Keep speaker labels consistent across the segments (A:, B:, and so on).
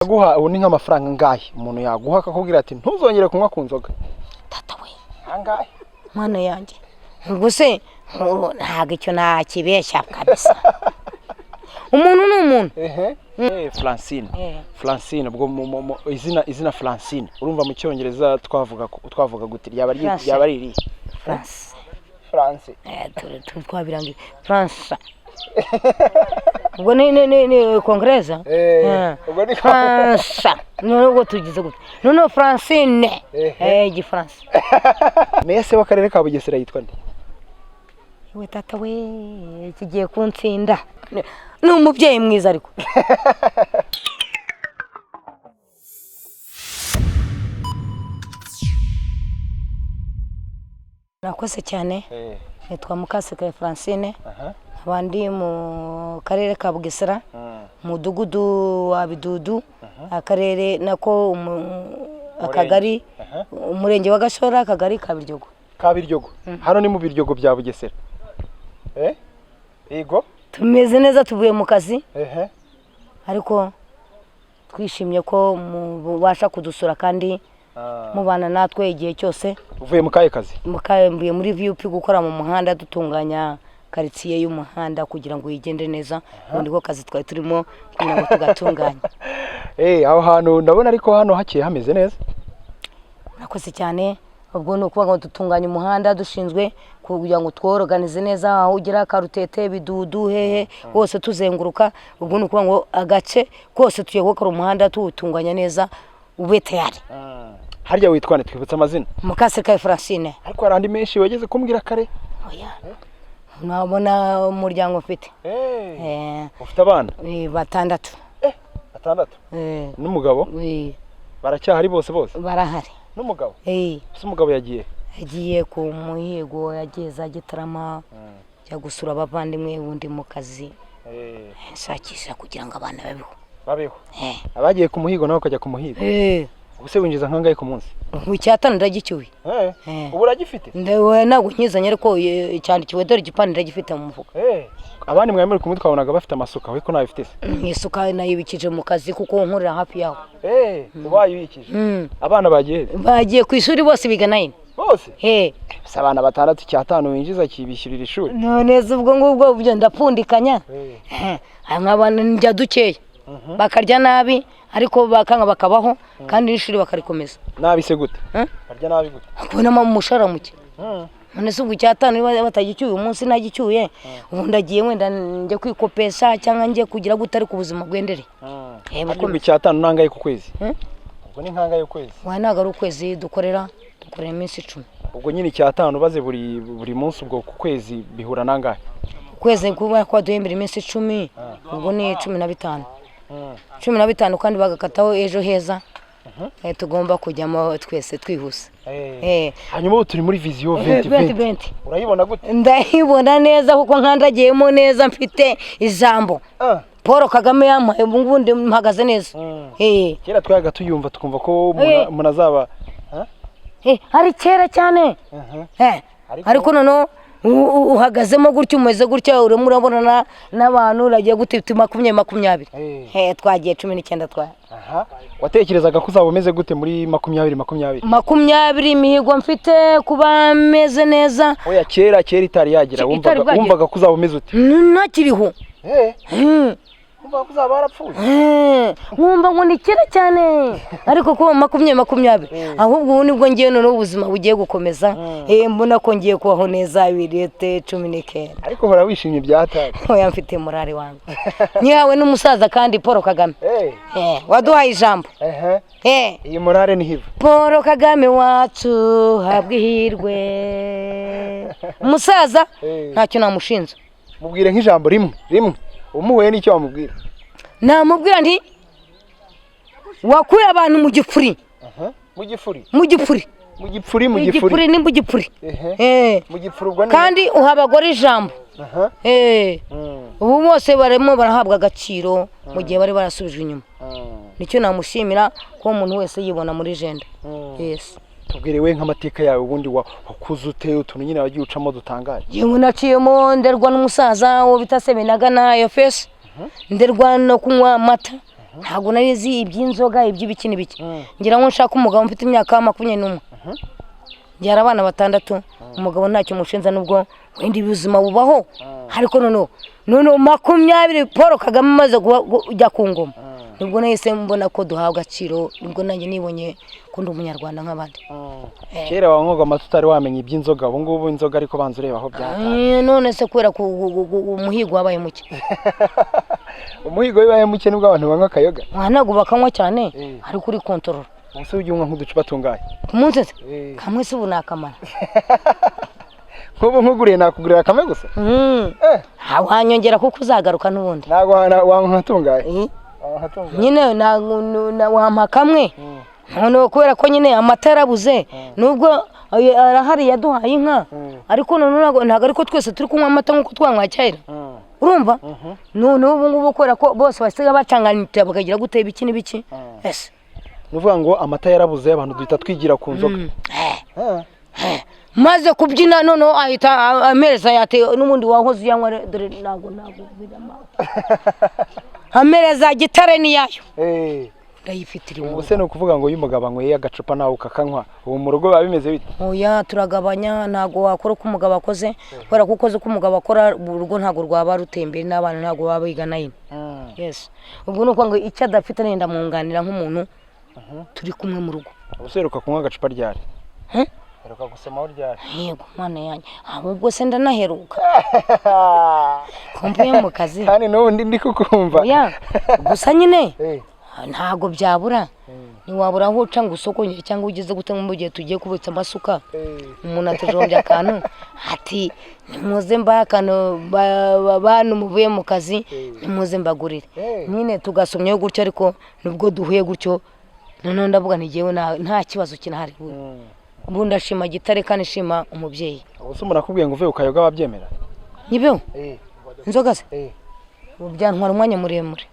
A: Guha ubu ni nk'amafaranga ngahe umuntu yaguha akakubwira ati ntuzongere kunywa ku nzoga.
B: Tata we
A: Angahe?
B: Mwana yanjye. Ubwo se ntago icyo nakibeshya kabisa. Umuntu ni umuntu.
A: Francine ubwo izina Francine urumva mu cyongereza twavuga gute yaba ari iri France
B: twabirangiye France. Ubwo ni kongresa
A: ubwo ni
B: France nubwo tugize gute none Francine igifaransa.
A: Mese w'akarere ka Bugesera yitwa nde?
B: We tata we kigiye kuntsinda ni umubyeyi mwiza ariko. Nakoze cyane nitwa Mukaseke Francine abandi mu karere ka Bugesera mudugudu wa Bidudu akarere nako akagari umurenge wa Gashora akagari ka Biryogo. Hano ni mu Biryogo bya Bugesera. Yego tumeze neza tuvuye mu kazi ariko twishimye ko mubasha kudusura kandi mubana natwe igihe cyose.
A: Uvuye mu kaye kazi?
B: Mukayembuye muri VUP gukora mu muhanda dutunganya quartier y'umuhanda kugira ngo yigende neza ubundi ko kazi twari turimo kugira ngo tugatunganya.
A: Aho hantu ndabona ariko hano hakiye hameze neza.
B: Nakoze cyane ubwo no kuba ngo dutunganya umuhanda dushinzwe kugira ngo tworoganize neza aho ugira Karutete Bidudu hehe hose tuzenguruka ubwo no kuba ngo agace kose tugiye gukora umuhanda tuwutunganya neza ube tayari.
A: Harya witwane twibutsa amazina?
B: Mukaseke Francine.
A: Ariko arandi menshi wageze kumbwira kare.
B: Oya. Nabona umuryango ufite.
A: Ufite abana?
B: Batandatu.
A: Batandatu? N'umugabo? Baracyahari bose?
B: Barahari.
A: N'umugabo? Ese umugabo yagiye
B: ku muhigo yagiye za Gitarama cya gusura abavandimwe ubundi mu kazi. Nshakisha kugira ngo abana
A: babeho. Abagiye ku muhigo nawe ukajya ku muhigo. Ubuse winjiza nkangaye ku munsi?
B: Icyatanu ndagicyuye.
A: Ubu uragifite?
B: Ndewe nago nkizanye ariko cyandikiwe dore igipande ndagifite mu mufuka.
A: Abandi mwemere kumwe twabonaga bafite amasuka we ko nabifite se?
B: Isuka nayibikije mu kazi kuko nkorera hafi yaho.
A: Ubayibikije? Abana bagiye
B: ku ishuri bose biga 9.
A: Bose? Se abana batandatu cyatanu winjiza kibishyurira ishuri.
B: None ubwo ngubwo byo ndapfundikanya. Nk'abana njya dukeye. Bakarya nabi ariko bakanga bakabaho kandi ishuri bakarikomeza.
A: Nabi se gute? Barya nabi gute?
B: Kubona mu mushara muke. None se ubwo cyatanu batagicyuye umunsi nagicyuye ubu ndagiye wenda njye kwikopesha cyangwa njye kugira gutari ku buzima bwendere.
A: Ubwo cyatanu nangaye ku kwezi? Ubwo ni nkangaye ukwezi?
B: Naga ari ukwezi dukorera iminsi 10.
A: Ubwo nyine cyatanu baze buri munsi ubwo ku kwezi bihura nangahe?
B: Kwezi kuba kwa duhembera iminsi 10 ubwo ni 15. 15 kandi bagakataho ejo heza. Tugomba kujyamo twese twihuse.
A: Hanyuma ubu turi muri vision 2020. Urayibona gute?
B: Ndayibona neza kuko nkandagiyemo neza mfite ijambo. Paul Kagame yampaye ubundi mpagaze neza.
A: Kera twayaga tuyumva tukumva ko munazaba
B: ari kera cyane. Ariko none uhagazemo gutyo umeze gutya urabona n'abantu uragiye gutitima 2020. Twagiye 19 twa.
A: Watekerezaga ko uzaba umeze gute muri 2020?
B: 20 imihigo mfite kuba meze neza.
A: Oya kera itari yagira wumvaga ko uzaba umeze ute?
B: Nakiriho.
A: Wumvaga ko uzaba warapfuye?
B: Wumva ngo ni kera cyane ariko ko 2020 ahubwo nibwo ngiye none ubuzima bugiye gukomeza. Mbona ko ngiye kubaho neza 2019.
A: Ariko hora wishimye byatari?
B: Oya mfite morale wangu. Nyawe n'umusaza kandi Paul Kagame. Waduhaye ijambo.
A: Iyi morale ni hiva.
B: Paul Kagame wacu habwihirwe. Umusaza ntacyo namushinza.
A: Mubwire nk'ijambo rimwe. Umuhuye n'icyo wamubwira?
B: Namubwira nti wakuye abantu mu gipfuri. Mu gipfuri ni mu gipfuri. Kandi uha abagore ijambo. Ubu bose barimo barahabwa agaciro mu gihe bari barasubijwe inyuma. Nicyo namushimira ko umuntu wese yibona muri jenda.
A: Tubwire we nk'amateka yawe ubundi wakuze ute utuntu nyine wagiye ucamo dutangaje?
B: Yewe naciyemo nderwa n'umusaza wo bita Seminaga na yo fese. Nderwa no kunywa amata. ntabwo nari nzi iby'inzoga iby'ibiki n'ibiki ngira ngo nshaka umugabo mfite imyaka 21 ngira abana 6 umugabo ntacyo mushinza nubwo wenda ubuzima bubaho ariko none 20 Paul Kagame maze kujya ku ngoma nibwo nahise mbona ko duhabwa agaciro nibwo nanjye nibonye ko ndi umunyarwanda nk'abandi
A: kera wanywaga amata utari wamenya iby'inzoga ubu ngubu inzoga ariko banza ureba aho byataye
B: none se kubera ko umuhigo wabaye muke
A: umuhigo wabaye muke nibwo abantu banywa akayoga
B: ntabwo bakanywa cyane ariko uri kontrol
A: umunsi ujya unywa nk'uducupa tungahe
B: ku munsi kamwe se ubu nakamara
A: nk'ubu nkuguriye nakugurira kamwe gusa
B: wanyongera kuko uzagaruka n'ubundi
A: ntabwo wanywa tungahe
B: nyine wampa kamwe none kubera ko nyine amata yarabuze nubwo arahari yaduhaye inka ariko none ntabwo ariko twese turi kunywa amata nk'uko twanywa kera urumva none ubu ngubu kubera ko bose basiga bacanganira bakagira guteba ibiki n'ibiki ese
A: nuvuga ngo amata yarabuze abantu duhita twigira ku nzoga
B: maze kubyina none ahita amereza yate n'ubundi wahoze yanywa dore ntabwo birama amereza gitare ni yayo ndayifitira
A: ubu se no kuvuga ngo y'umugabo anyweye agacupa nawe ukakanywa ubu mu rugo biba bimeze bite
B: oya turagabanya ntago wakora ko umugabo akoze kubera ko ukoze ko umugabo akora urugo ntago rwaba rutembere n'abana ntago baba bigana yine yes ubwo nuko ngo icyo adafite nenda munganira nk'umuntu turi kumwe mu rugo
A: useruka kunywa agacupa ryari heruka gusoma ryari
B: yego mwana yanjye ahubwo se ndanaheruka kumvuye mu kazi
A: kandi n'ubundi ndi kukumva
B: oya gusa nyine ntago byabura ntiwabura aho uca ngo usokongere cyangwa ugeze gute mu gihe tugiye kubitsa amasuka umuntu atajombye akantu ati nimuze mbakano bantu muvuye mu kazi nimuze mbagurire nyine tugasomyeho gutyo ariko nubwo duhuye gutyo none ndavuga ntigiyewe nta kibazo kinahari ubu ndashima gitare kandi shima umubyeyi
A: ubuse umuntu akubwiye ngo uve ukayoga wabyemera
B: nibeho inzoga se byantwara umwanya muremure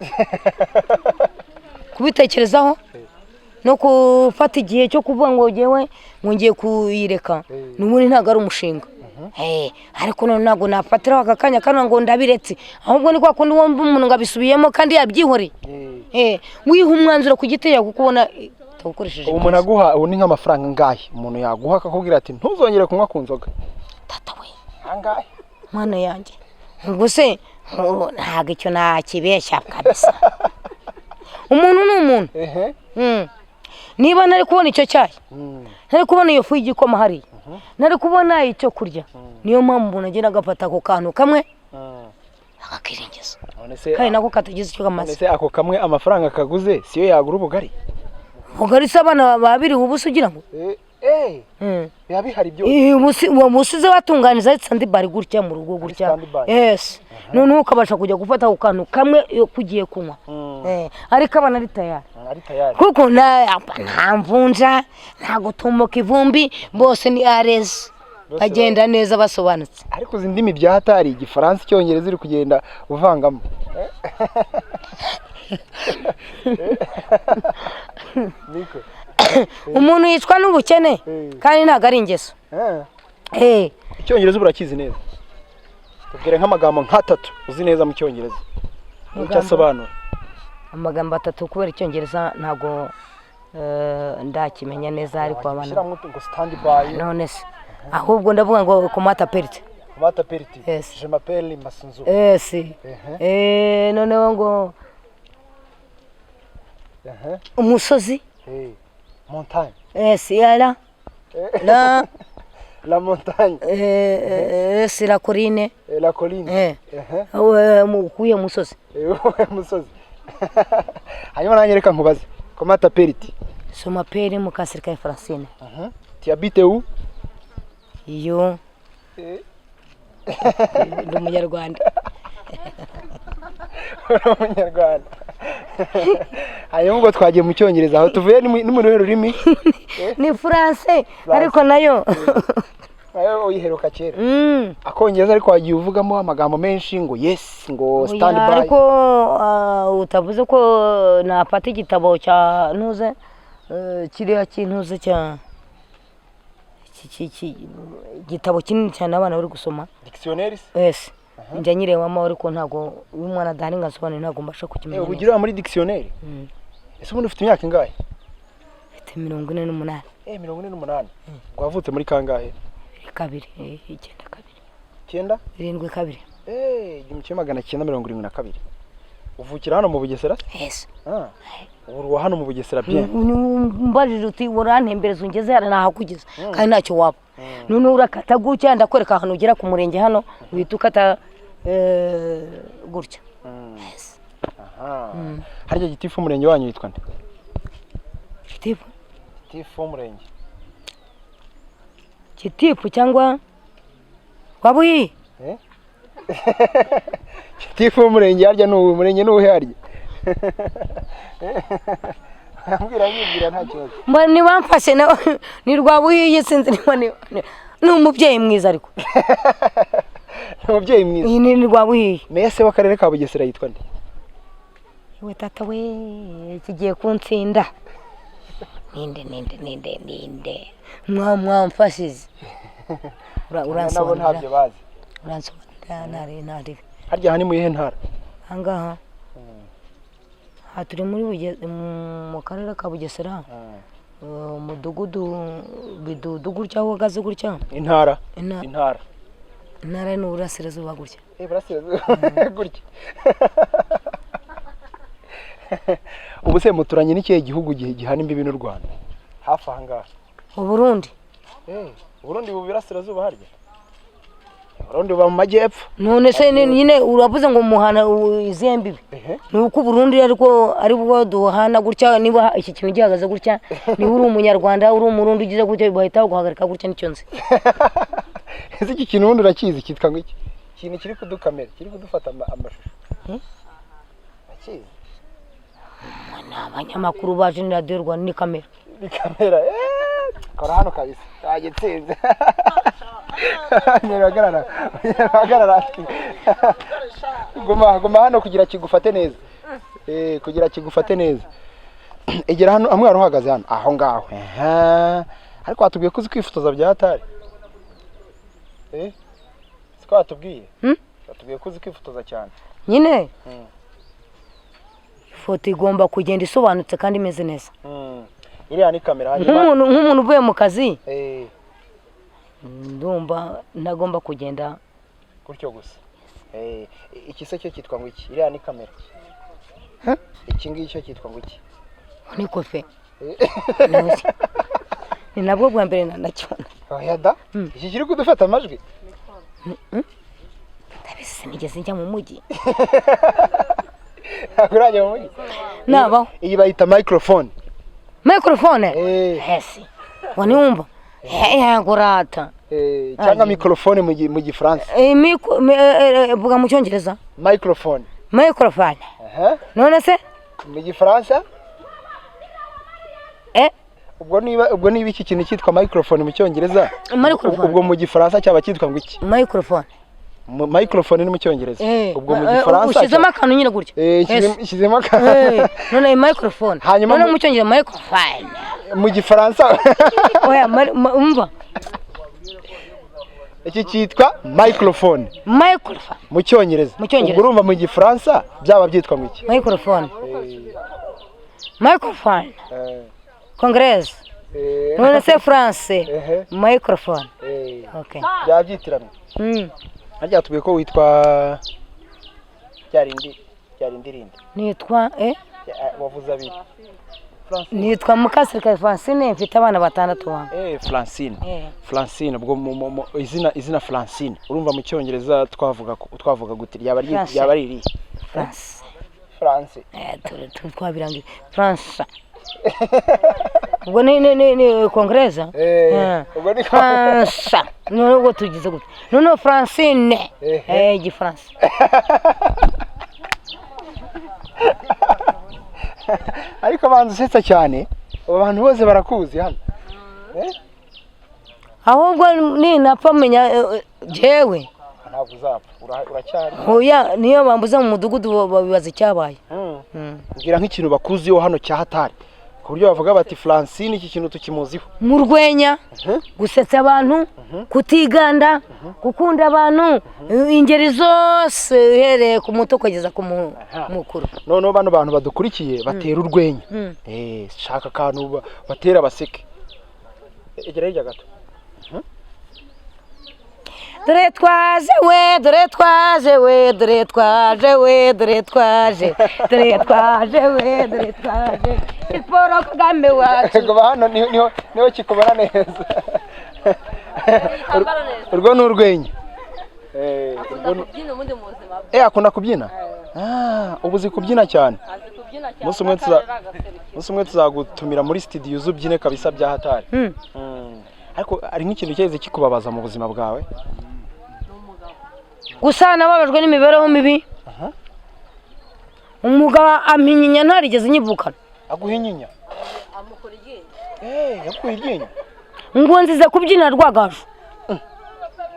B: kubitekerezaho no gufata igihe cyo kuvuga ngo ngewe ngiye kuyireka n'ubundi ntabwo ari umushinga ariko none ntabwo nafatiraho aka kanya kandi ngo ndabiretse ahubwo ni kwa kundi wumva umuntu ngo abisubiyemo kandi yabyihoreye wiha umwanzuro ku giti yawe kuko ubona utagukoresheje
A: umuntu aguha ubu ni nk'amafaranga ngahe umuntu yaguha akakubwira ati ntuzongere kunywa ku nzoga
B: tata we
A: angahe
B: mwana yanjye ubwo se ntabwo icyo nakibeshya kabisa umuntu ni umuntu niba nari kubona icyo cyayi nari kubona iyo fu y'igikoma hariya nari kubona icyo kurya niyo mpamvu umuntu agenda agafata ako kantu kamwe akakiringiza kandi nako katagize icyo kamaze
A: none se ako kamwe amafaranga kaguze siyo yagura ubugari
B: ubugari se abana babiriwe ubusa ugira ngo
A: biba bihari byose
B: uwo musize watunganiza ndetse andi bari gutya mu rugo gutya yes noneho ukabasha kujya gufata ako kantu kamwe kugiye kunywa ariko abana ari tayari kuko nta mvunja nta gutumbuka ivumbi bose ni areze bagenda neza basobanutse
A: ariko uzi indimi bya hatari igifaransa icyongereza uri kugenda uvangamo
B: umuntu yicwa n'ubukene kandi ntabwo ari ingeso
A: icyongereza urakizi neza tubwire nk'amagambo nk'atatu uzi neza mu cyongereza icyo asobanura
B: amagambo 3 kubera icyongereza ntabwo ndakimenya neza ariko abana none se ahubwo ndavuga ngo komata perite
A: je m'appelle Masunzu
B: noneho ngo umusozi
A: montagne
B: yala
A: la montagne
B: c'est la colline mukuye musozi
A: musozi hanyuma nanyereka nkubaze komata perite
B: soma pere mu kasirika Francine
A: tu habites où
B: iyo ndi umunyarwanda
A: umunyarwanda hanyuma ubwo twagiye mu cyongereza aho tuvuye ni mu rurimi
B: ni France ariko nayo
A: uyiheruka kera akongereza ariko wagiye uvugamo amagambo menshi ngo yes ngo stand by
B: ariko utavuze ko napata igitabo cya ntuze kiriya kintuze cya igitabo kinini cyane abana bari gusoma
A: dictionnaire
B: yes njya nyirebamo ariko ntago umwana adahari ngasobanura ntago mbasha kukimenya.
A: Ubugira muri dictionnaire. Ese ubundi ufite imyaka ingahe?
B: Mfite 48.
A: 48. Wavutse muri kangahe?
B: 2
A: 9
B: 7
A: 1972. Uvukira hano mu Bugesera?
B: Yes.
A: Uri wa hano mu Bugesera bien.
B: Mbajije uti urantembereza ungeze hano nahakugeza kandi ntacyo waba. None urakata gutya ndakwereka ahantu ugera ku murenge hano uhita ukata gutya. Yes.
A: Harya gitifu umurenge wanyu yitwa nde? Gitifu umurenge.
B: Gitifu cyangwa wabuyi?
A: Gitifu umurenge harya umurenge n'uhe harya? Ambwira nta kibazo.
B: Ni bamfashe ni rwabuyi sinzi ni umubyeyi mwiza ariko.
A: Umubyeyi mwiza.
B: Ni rwabuyi.
A: Mese w'akarere ka Bugesera yitwa nde?
B: We tata we kigiye kuntsinda. Ninde. Mwamfashize.
A: Nabo ntabyo bazi.
B: Uransobanurira ntari.
A: Harya hani mu ihe ntara?
B: Angaha. Turi muri mu karere ka Bugesera. Umudugudu bidudu gutya aho gaze gutya.
A: Intara.
B: Intara ni Uburasirazuba gutya.
A: Burasirazuba gutya. Ubu se muturanye n'ikihe gihugu gihana imbibi n'u Rwanda? Hafi aha ngaha.
B: Uburundi.
A: Uburundi bu Burasirazuba harya? Uburundi buba mu majyepfo.
B: None se nyine uravuze ngo muhana izihe mbibi? Nuko Uburundi ariko ari bwo duhana gutya niba iki kintu gihagaze gutya ni uri umunyarwanda uri umurundi ugize gutya bahita guhagarika gutya nicyo nzi.
A: Ese iki kintu ubundi urakizi kitwa ngo iki? Ikintu kiri kudukamera kiri kudufata amashusho. Akizi?
B: Abanyamakuru baje ni radio Rwanda ni kamera.
A: Ni kamera. Kora hano kabisa. Agitsinze. Niragarara. Guma hano kugira kigufate neza. Kugira kigufate neza. Egera hano amwe aruhagaze hano. Aho ngaho. Ariko watubwiye ko uzi kwifotoza bya hatari. Siko watubwiye? Watubwiye ko uzi kwifotoza cyane.
B: Nyine. Ifoto igomba kugenda isobanutse kandi imeze neza.
A: Iriya ni kamera hanyuma.
B: Nk'umuntu uvuye mu kazi. Ndumva ntagomba kugenda
A: gutyo gusa. Ikise cyo kitwa ngo iki? Iriya ni kamera. Iki ngicyo kitwa ngo iki?
B: Ni kofe. Ni nabwo bwa mbere nanakibona.
A: Oya da. Iki kiri kudufata amajwi.
B: Ndabise nigeze njya mu mujyi.
A: Urajya mu mujyi?
B: Nabaho.
A: Iyi bayita microphone.
B: Microphone? Hesi. Waniumva? Ngorata.
A: Cyangwa microphone mu Gifaransa.
B: Vuga mu Cyongereza?
A: Microphone.
B: Microphone. None se?
A: Mu Gifaransa? Ubwo niba iki kintu cyitwa microphone mu Cyongereza? Ubwo mu Gifaransa cyaba cyitwa ngo iki?
B: Microphone.
A: Microphone ni mu Cyongereza. Ubwo mu Gifaransa.
B: Ushizemo akantu nyine gutya.
A: Shizemo akantu.
B: None microphone. None mu Cyongereza microphone.
A: Mu Gifaransa.
B: Oya umva.
A: Iki cyitwa microphone.
B: Microphone.
A: Mu Cyongereza. Ubwo urumva mu Gifaransa byaba byitwa ngo iki?
B: Microphone. Microphone. Congrès. None se France. Microphone. Okay.
A: Byabyitirana. Harya tubiye ko witwa ryarindi.
B: Nitwa
A: wavuze abiri.
B: Nitwa Mukasirika Francine mfite abana 6 wanjye.
A: Francine ubwo izina Francine urumva mu Cyongereza twavuga gute ryaba ari France.
B: Twabirangiye France. Ubwo ni Kongresa?
A: Ubwo ni
B: France. Nubwo tugize gute. None Francine. Gifaransa.
A: Ariko banze usetsa cyane. Abantu bose barakuzi hano.
B: Ahubwo ni napfa menya jewe.
A: Ntabwo uzapfa. Uracyari.
B: Oya niyo bambuza mu mudugudu babibaza cyabaye.
A: Ngira nk'ikintu bakuziyo hano cya hatari. ku buryo bavuga bati Francine iki kintu tukimuziho
B: mu rwenya, gusetsa abantu, kutiganda, gukunda abantu, ingeri zose uhereye ku muto kugeza ku mukuru.
A: Noneho bano bantu badukurikiye batera urwenya. Shaka akantu batera baseke. Egera hirya gato.
B: Dore twaje we, dore twaje we, dore twaje we, dore twaje, dore twaje we, dore twaje. Paul Kagame wacu.
A: Ngo hano niho kikubara neza. Urwo ni urwenya. Akunda kubyina. Ubuzi kubyina cyane. Umunsi umwe tuzagutumira muri studio uzubyine kabisa bya hatari. Ariko ari nk'ikintu cyeze kikubabaza mu buzima bwawe.
B: Gusa nababajwe n'imibereho mibi. Umugabo aminyinya ntarigeze nyivukana.
A: Aguhinyinya. Yakuye iryinyo.
B: Ngo nzize kubyina rwagaju.